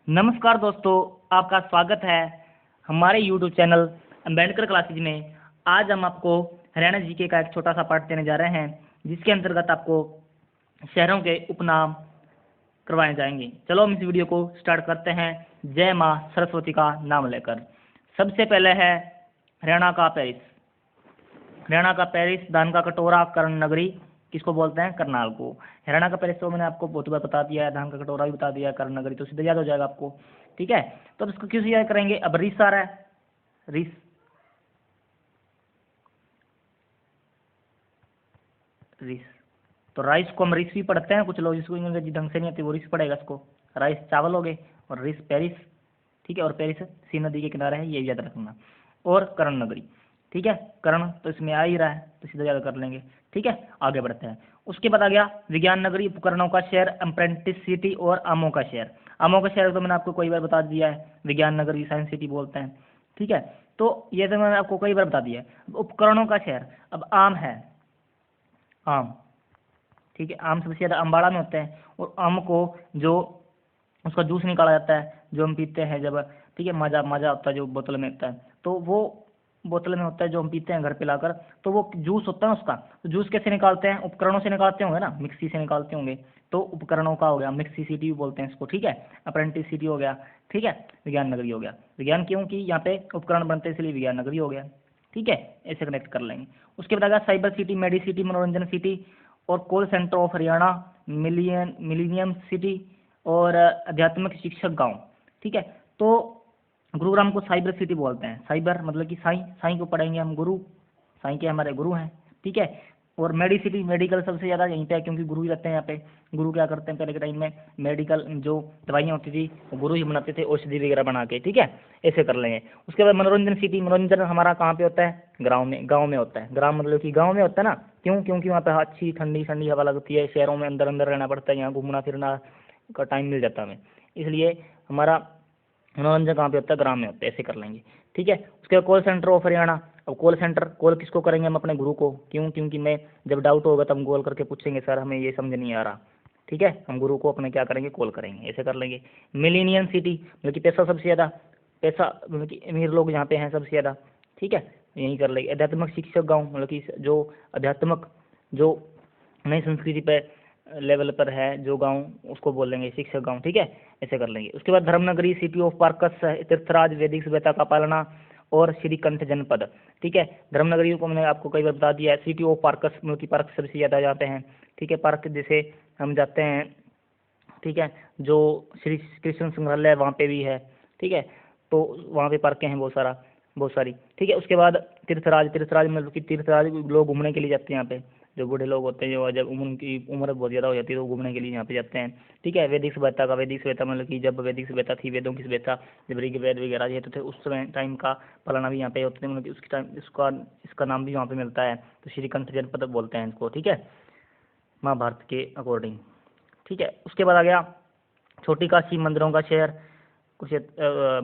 नमस्कार दोस्तों, आपका स्वागत है हमारे YouTube चैनल अम्बेडकर क्लासेज में। आज हम आपको हरियाणा जीके का एक छोटा सा पार्ट देने जा रहे हैं, जिसके अंतर्गत आपको शहरों के उपनाम करवाए जाएंगे। चलो हम इस वीडियो को स्टार्ट करते हैं जय माँ सरस्वती का नाम लेकर। सबसे पहले है हरियाणा का पेरिस। हरियाणा का पेरिस, दान का कटोरा, कर्ण नगरी किसको बोलते हैं? करनाल को। हरियाणा का पेरिस तो मैंने आपको बहुत बार बता दिया है, धान का कटोरा भी बता दिया है, कर्ण नगरी तो सीधे याद हो जाएगा आपको। ठीक है, तो अब इसको किस याद करेंगे? अब रिस आ रहा है, रिस, रिस, तो राइस को हम रिस भी पढ़ते हैं, कुछ लोग जिसको अंग्रेजी ढंग से नहीं आती वो रिस पढ़ेगा इसको। राइस चावल हो गए, और रिस पेरिस। ठीक है, और पेरिस सी नदी के किनारे है, ये याद रखना। और कर्ण नगरी, ठीक है, कर्ण तो इसमें आ ही रहा है तो सीधा याद कर लेंगे। ठीक है, आगे बढ़ते हैं। उसके बाद आ गया विज्ञान नगरी, उपकरणों का शहर, अप्रेंटिस सिटी और आमों का शहर। आमों का शहर तो मैंने आपको कई बार बता दिया है, विज्ञान नगरी साइंस सिटी बोलते हैं। ठीक है, तो ये तो मैंने आपको कई बार बता दिया है। उपकरणों का शहर, अब आम है, आम, ठीक है, आम सबसे ज़्यादा अम्बाड़ा में होते हैं, और आम को जो उसका जूस निकाला जाता है जो हम पीते हैं जब, ठीक है, माजा माजा होता है जो बोतल में होता है, तो वो बोतल में होता है जो हम पीते हैं घर पे लाकर, तो वो जूस होता है उसका, तो जूस कैसे निकालते हैं? उपकरणों से निकालते होंगे ना, मिक्सी से निकालते होंगे, तो उपकरणों का हो गया, मिक्सी सिटी बोलते हैं इसको। ठीक है, अप्रेंटिस सिटी हो गया, ठीक है, विज्ञान नगरी हो गया। विज्ञान क्योंकि यहाँ पे उपकरण बनते हैं इसलिए विज्ञान नगरी हो गया। ठीक है, ऐसे कनेक्ट कर लेंगे। उसके बाद आ गया साइबर सिटी, मेडी सिटी, मनोरंजन सिटी, और call centre of Haryana, millennium city, और आध्यात्मिक शिक्षक गांव। ठीक है, तो गुरुग्राम को साइबर सिटी बोलते हैं। साइबर मतलब कि साई, साई को पढ़ेंगे हम गुरु, साई के हमारे गुरु हैं। ठीक है, और मेडी सिटी, मेडिकल सबसे ज़्यादा यहीं पे है क्योंकि गुरु ही रहते हैं यहाँ पे। गुरु क्या करते हैं पहले के टाइम में? मेडिकल जो दवाइयाँ होती थी वो गुरु ही बनाते थे, औषधि वगैरह बना के। ठीक है, ऐसे कर लेंगे। उसके बाद मनोरंजन सिटी, मनोरंजन हमारा कहाँ पे होता है? गाँव में, गाँव में होता है। ग्राम मतलब कि गाँव में होता है ना, क्यों? क्योंकि वहाँ पे अच्छी ठंडी ठंडी हवा लगती है, शहरों में अंदर अंदर रहना पड़ता है, यहाँ घूमना फिरना का टाइम मिल जाता है हमें, इसलिए हमारा मनोरंजन कहाँ पे होता है? ग्राम में होता है। ऐसे कर लेंगे। ठीक है, उसके बाद कॉल सेंटर ऑफ हरियाणा। अब कॉल सेंटर, कॉल किसको करेंगे हम? अपने गुरु को। क्यों? क्योंकि मैं जब डाउट होगा तब हम कॉल करके पूछेंगे, सर हमें ये समझ नहीं आ रहा। ठीक है, हम गुरु को अपने क्या करेंगे? कॉल करेंगे। ऐसे कर लेंगे। मिलीनियम सिटी मतलब कि पैसा सबसे ज़्यादा, पैसा मतलब कि अमीर लोग यहाँ पे हैं सबसे ज़्यादा। ठीक है, यही कर लेंगे। आध्यात्मिक शिक्षक गाँव मतलब कि जो अध्यात्मक, जो नई संस्कृति पे लेवल पर है जो गांव, उसको बोलेंगे शिक्षक गांव। ठीक है, ऐसे कर लेंगे। उसके बाद धर्मनगरी, सिटी ऑफ पार्कस, तीर्थराज, वैदिक सभ्यता का पालना, और श्रीकंठ जनपद। ठीक है, धर्मनगरी को मैंने आपको कई बार बता दिया है। सिटी ऑफ पार्कस मतलब कि पार्क सबसे ज़्यादा जाते हैं। ठीक है, पार्क जैसे हम जाते हैं, ठीक है, जो श्री कृष्ण संग्रहालय वहाँ पे भी है। ठीक है, तो वहाँ पे पार्कें हैं बहुत सारा, बहुत सारी। ठीक है, उसके बाद तीर्थराज, तीर्थराज मतलब कि तीर्थराज लोग घूमने के लिए जाते हैं यहाँ पे, जो बूढ़े लोग होते हैं, जो जब उनकी उम्र बहुत ज़्यादा हो जाती है तो घूमने के लिए यहाँ पे जाते हैं। ठीक है, वैदिक सभ्यता का, वैदिक सभ्यता मतलब कि जब वैदिक सभ्यता थी, वेदों की सभ्यता, जब ऋग्वेद वगैरह ये तो थे उस समय टाइम का पालना भी यहाँ पे होते हैं, मतलब कि उसकी टाइम इसका इसका नाम भी वहाँ पे मिलता है, तो श्रीकंठ जनपद बोलते हैं इसको। ठीक है, महाभारत के अकॉर्डिंग। ठीक है, उसके बाद आ गया छोटी काशी, मंदिरों का शहर, कुछ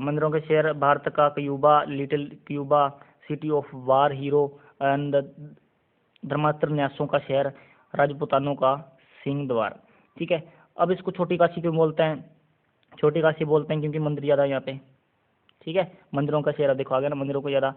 मंदिरों के शहर, भारत का Cuba, little Cuba, city of war hero and धर्मास्त्र न्यासों का शहर, राजपूतानों का सिंह द्वार। ठीक है, अब इसको छोटी काशी क्यों बोलते हैं? छोटी काशी बोलते हैं क्योंकि मंदिर ज़्यादा है यहाँ पे। ठीक है, मंदिरों का शहर देखो आ गया ना, मंदिरों को ज़्यादा।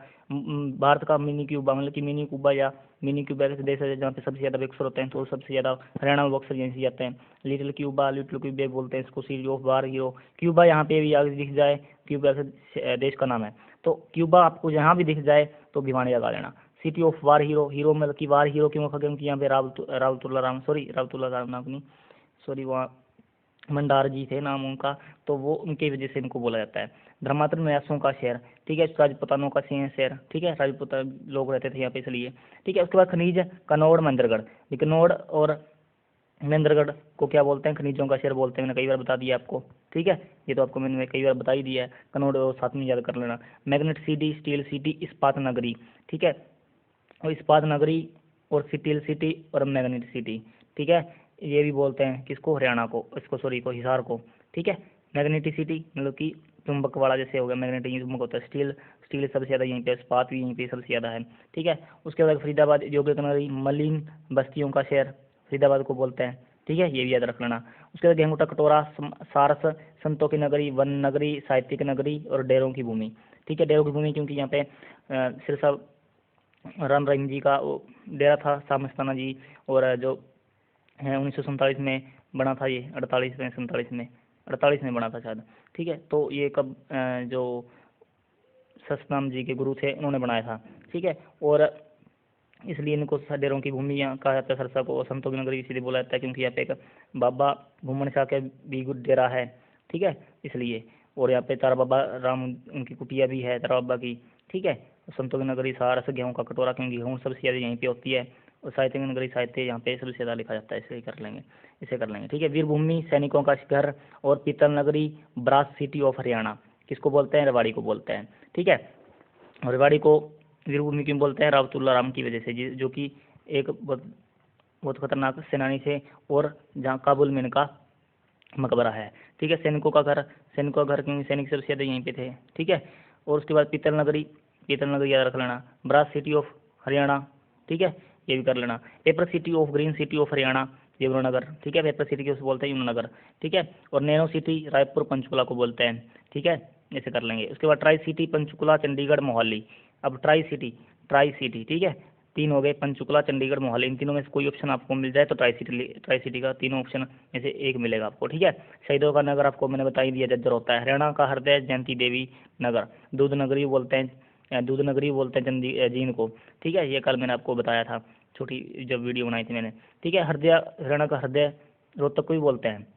भारत का मिनी क्यूबा मतलब कि मिनी क्यूबा या मिनी क्यूबा ऐसे देश है जहाँ पे सबसे ज़्यादा बक्सर होते हैं, तो सबसे ज़्यादा हरियाणा में बक्सर यहीं से जाते हैं। लिटिल क्यूबा, लिटिल क्यूबेक बोलते हैं इसको, city of war hero. Cuba यहाँ पे भी आगे दिख जाए, क्यूबा ऐसे देश का नाम है, तो क्यूबा आपको जहाँ भी दिख जाए तो भिवानी लगा लेना। City of war hero, hero मतलब कि वार हीरो क्यों? क्योंकि यहाँ पे रावतुल्ला राम, सॉरी रावतुल्ला राम नाम नहीं, सॉरी वहाँ मंडार जी थे नाम उनका, तो वो उनकी वजह से इनको बोला जाता है। धर्मात्र न्यासों का शहर। ठीक है, राजपूतानों का शहर। ठीक है, राजपूत लोग रहते थे यहाँ पे इसलिए। ठीक है, उसके बाद खनिज, कनौड़, महेंद्रगढ़। कनौड़ और महेंद्रगढ़ को क्या बोलते हैं? खनिजों का शहर बोलते हैं, मैंने कई बार बता दिया आपको। ठीक है, ये तो आपको मैंने कई बार बता ही दिया है। कनौड़ और साथ में याद कर लेना। मैग्नेट सिटी, स्टील सिटी, इस्पात नगरी। ठीक है, और इस्पात नगरी और स्टील सिटी और मैग्नेट सिटी। ठीक है, ये भी बोलते हैं किसको? हरियाणा को, इसको सॉरी को, हिसार को। ठीक है, मैग्नेटिक सिटी मतलब कि चुंबक वाला जैसे हो गया, मैग्नेटिक चुंबक होता है। स्टील, स्टील सबसे ज़्यादा यहीं पे, इस्पात भी यहीं पे सबसे ज़्यादा है। ठीक है, उसके बाद फरीदाबाद, योग्य नगरी, मलिन बस्तियों का शहर, फरीदाबाद को बोलते हैं। ठीक है, ये भी याद रख लेना। उसके बाद गेंगूटा कटोरा, सारस, संतों की नगरी, वन नगरी, साहित्यिक नगरी और डेरों की भूमि। ठीक है, डेरों की भूमि क्योंकि यहाँ पे सिरसा राम रहीम जी का वो डेरा था, सामस्ताना जी, और जो है 1947 में बना था ये, 48 में 47 में 48 में बना था शायद। ठीक है, तो ये कब जो सतनाम जी के गुरु थे उन्होंने बनाया था। ठीक है, और इसलिए इनको डेरों की भूमि यहाँ कहा जाता है, सरसा को संतों की नगरी इसलिए बोला जाता है क्योंकि यहाँ पे एक बाबा भूमन शाह का भी डेरा है। ठीक है, इसलिए, और यहाँ पे तारा बाबा राम उनकी कुटिया भी है तारा बाबा की। ठीक है, संतों की नगरी सारस, गेहूँ का कटोरा क्योंकि गेहूँ सबसे ज़्यादा यहीं पे होती है, और साहित्य की नगरी साहित्य यहाँ पे सबसे ज़्यादा लिखा जाता है, इसे कर लेंगे, इसे कर लेंगे। ठीक है, वीरभूमि, सैनिकों का घर और पीतल नगरी, ब्रास सिटी ऑफ हरियाणा, किसको बोलते हैं? रेवाड़ी को बोलते हैं। ठीक है, और रेवाड़ी को वीरभूमि क्यों बोलते हैं? रावतुल्ला राम की वजह से, जो कि एक बहुत खतरनाक सेनानी थे, और जहाँ काबुल में इनका मकबरा है। ठीक है, सैनिकों का घर क्योंकि सैनिक सबसे ज़्यादा यहीं पे थे। ठीक है, और उसके बाद पीतल नगरी याद रख लेना। ब्रास सिटी ऑफ हरियाणा, ठीक है, ये भी कर लेना। Paper city of green city of Haryana, Yamunanagar. ठीक है, पेपर सिटी को बोलते हैं यमुनानगर। ठीक है, और नैनो सिटी रायपुर पंचकुला को बोलते हैं। ठीक है, ऐसे कर लेंगे। उसके बाद ट्राई सिटी पंचकुला चंडीगढ़ मोहाली। अब ट्राई सिटी, ठीक है, तीन हो गए, पंचकुला चंडीगढ़ मोहाली, इन तीनों में से कोई ऑप्शन आपको मिल जाए तो ट्राई सिटी का तीनों ऑप्शन में से एक मिलेगा आपको। ठीक है, शहीदों का नगर आपको मैंने बता ही दिया, जज्जर होता है। हरियाणा का हृदय जयंती देवी नगर, दूध नगरी बोलते हैं जींद को। ठीक है, ये कल मैंने आपको बताया था, छोटी जब वीडियो बनाई थी मैंने। ठीक है, हरियाणा का हृदय रोहतक को भी बोलते हैं,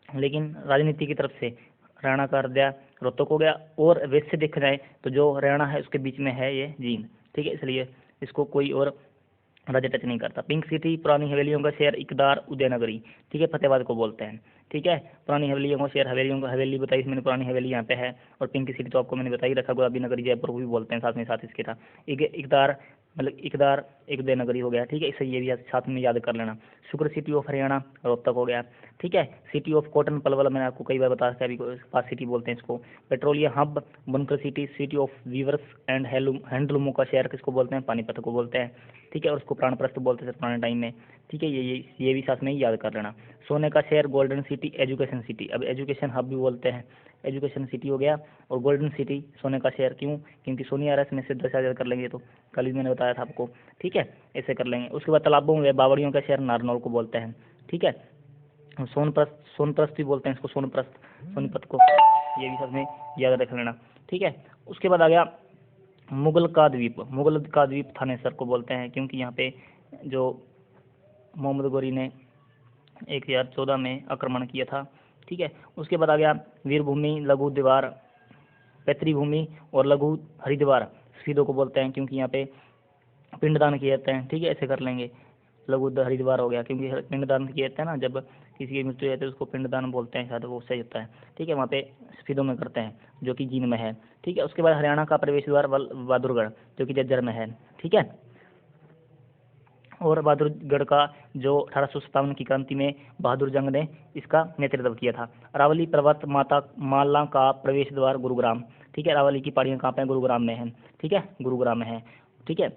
लेकिन राजनीति की तरफ से हरियाणा का हृदय रोहतक हो गया, और वैसे देखा जाए तो जो हरियाणा है उसके बीच में है ये जींद। ठीक है, इसलिए इसको कोई और राज्य टच नहीं करता। पिंक सिटी पुरानी हवेलियों का शहर इकदार उदयनगरी, ठीक है, फतेहाबाद को बोलते हैं। ठीक है, पुरानी हवेलियों का शहर, हवेली बताई मैंने, पुरानी हवेली यहाँ पे है। और पिंक सिटी तो आपको मैंने बताई रखा, गुलाबी नगरी जयपुर को भी बोलते हैं, साथ में साथ इसके था इकदार, मतलब इकदार एक उदयनगरी हो गया। ठीक है, इसे ये भी साथ में याद कर लेना। शुक्र सिटी ऑफ हरियाणा रोहतक हो गया। ठीक है, सिटी ऑफ कॉटन पलवल, मैंने आपको कई बार बताया था, अभी पास सिटी बोलते हैं इसको। पेट्रोलियम हब बनकर सिटी ऑफ वीवर्स एंड हैंडलूमों का शहर किसको बोलते हैं? पानीपत को बोलते हैं। ठीक है, और उसको प्राणप्रस्थ बोलते थे पुराने टाइम में। ठीक है, ये भी साथ में ही याद कर लेना। सोने का शहर गोल्डन सिटी एजुकेशन सिटी, अब एजुकेशन हब भी बोलते हैं, एजुकेशन सिटी हो गया। और गोल्डन सिटी सोने का शहर क्यों? क्योंकि सोनी आ रहा है, इसमें से 10 याद कर लेंगे, तो कल ही मैंने बताया था आपको। ठीक है, ऐसे कर लेंगे। उसके बाद तालाबों में बावड़ियों का शहर नारनौल को बोलते हैं। ठीक है, सोनप्रस्थ भी बोलते हैं इसको, सोनीपत को, ये भी सब में याद रख लेना। ठीक है, उसके बाद आ गया मुगल का द्वीप थानेसर को बोलते हैं, क्योंकि यहाँ पे जो मोहम्मद गोरी ने 1014 में आक्रमण किया था। ठीक है, उसके बाद आ गया वीरभूमि, लघु दीवार, पैतृक भूमि और लघु हरिद्वार शहीदों को बोलते हैं, क्योंकि यहाँ पे पिंडदान किए जाते हैं। ठीक है, ऐसे कर लेंगे। लघु हरिद्वार हो गया क्योंकि पिंडदान किए जाते हैं ना, जब किसी की मृत्यु होती है तो उसको पिंडदान बोलते हैं, शायद वो सही होता है। ठीक है, वहाँ पे शहीदों में करते हैं, जो कि जींद में है। ठीक है, उसके बाद हरियाणा का प्रवेश द्वार बहादुरगढ़, जो कि जज्जर में है। ठीक है, और बहादुरगढ़ का जो 1857 की क्रांति में बहादुर जंग ने इसका नेतृत्व किया था। अरावली पर्वत माला का प्रवेश द्वार गुरुग्राम। ठीक है, अरावली की पहाड़ियाँ कहाँ पे हैं? गुरुग्राम में है। ठीक है, गुरुग्राम में है। ठीक है,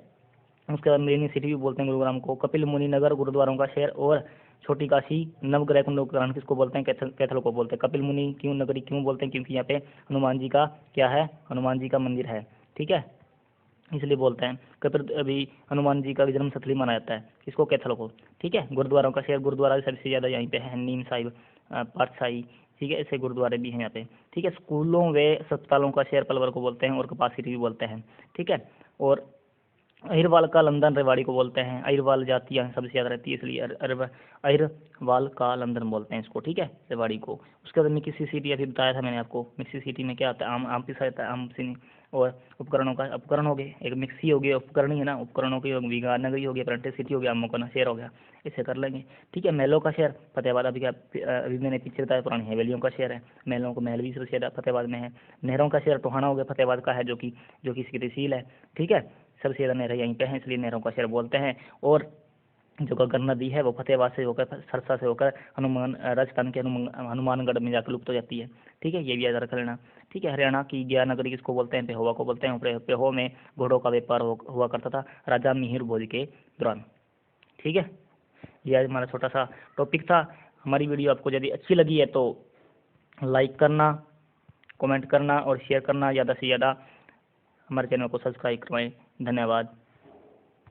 उसके बाद मेनी सिटी भी बोलते हैं गुरुग्राम को। कपिल मुनि नगर गुरुद्वारों का शहर और छोटी काशी नवग्रह कुंडोग्राम किसको बोलते हैं? कैथल को बोलते हैं। कपिल मुनि क्यों नगरी क्यों बोलते हैं? क्योंकि यहाँ पे हनुमान जी का क्या है? हनुमान जी का मंदिर है। ठीक है, इसलिए बोलते हैं। कपिल अभी हनुमान जी का जन्म स्थली माना जाता है, किसको? कैथल को। ठीक है, गुरुद्वारों का शहर, गुरुद्वारा सबसे ज़्यादा यहीं पे है, नीम साहिब, पातशाही। ठीक है, ऐसे गुरुद्वारे भी हैं यहाँ पे। ठीक है, स्कूलों व अस्पतालों का शहर पलवल को बोलते हैं, और कपास सिटी भी बोलते हैं। ठीक है, और अहिरवाल का लंदन रेवाड़ी को बोलते हैं। अहिरवाल जाति यहाँ सबसे ज़्यादा रहती है, इसलिए अहिरवाल का लंदन बोलते हैं इसको। ठीक है, रेवाड़ी को। उसके बाद मिक्सी सिटी अभी बताया था मैंने आपको। मिक्सी सिटी में क्या आता है? आम पिसा जाता है, आम सिनी, और उपकरण हो गए, एक मिक्सी हो गया, उपकरण ही है ना, उपकरणों की विगार नगरी हो गया, प्रेंटिस सिटी हो गया, आमों का शहर हो गया। इसे कर लेंगे। ठीक है, महलों का शहर फतेहाबाद, अभी मैंने पीछे बताया पुरानी हवेलियों का शहर है, महलों को महल भी सबसे ज़्यादा फतेहाबाद में है। नहरों का शहर टोहाना हो गया, फतेहाबाद का है, जो कि इसकी तहसील है। ठीक है, सबसे ज़्यादा नहरें यहीं पे हैं, इसलिए नहरों का शहर बोलते हैं। और जो गगर नदी है वो फतेहाबाद से होकर, सरसा से होकर राजस्थान के हनुमानगढ़ में जाकर लुप्त हो जाती है। ठीक है, ये भी याद रख लेना। ठीक है, हरियाणा की गया नगरी किसको बोलते हैं? पेहोवा को बोलते हैं। पेहो में घोड़ों का व्यापार हुआ करता था राजा मिहिर भोज के दौरान। ठीक है, यह हमारा छोटा सा टॉपिक था। हमारी वीडियो आपको यदि अच्छी लगी है तो लाइक करना, कमेंट करना और शेयर करना, ज़्यादा से ज़्यादा हमारे चैनल को सब्सक्राइब करवाएं। धन्यवाद।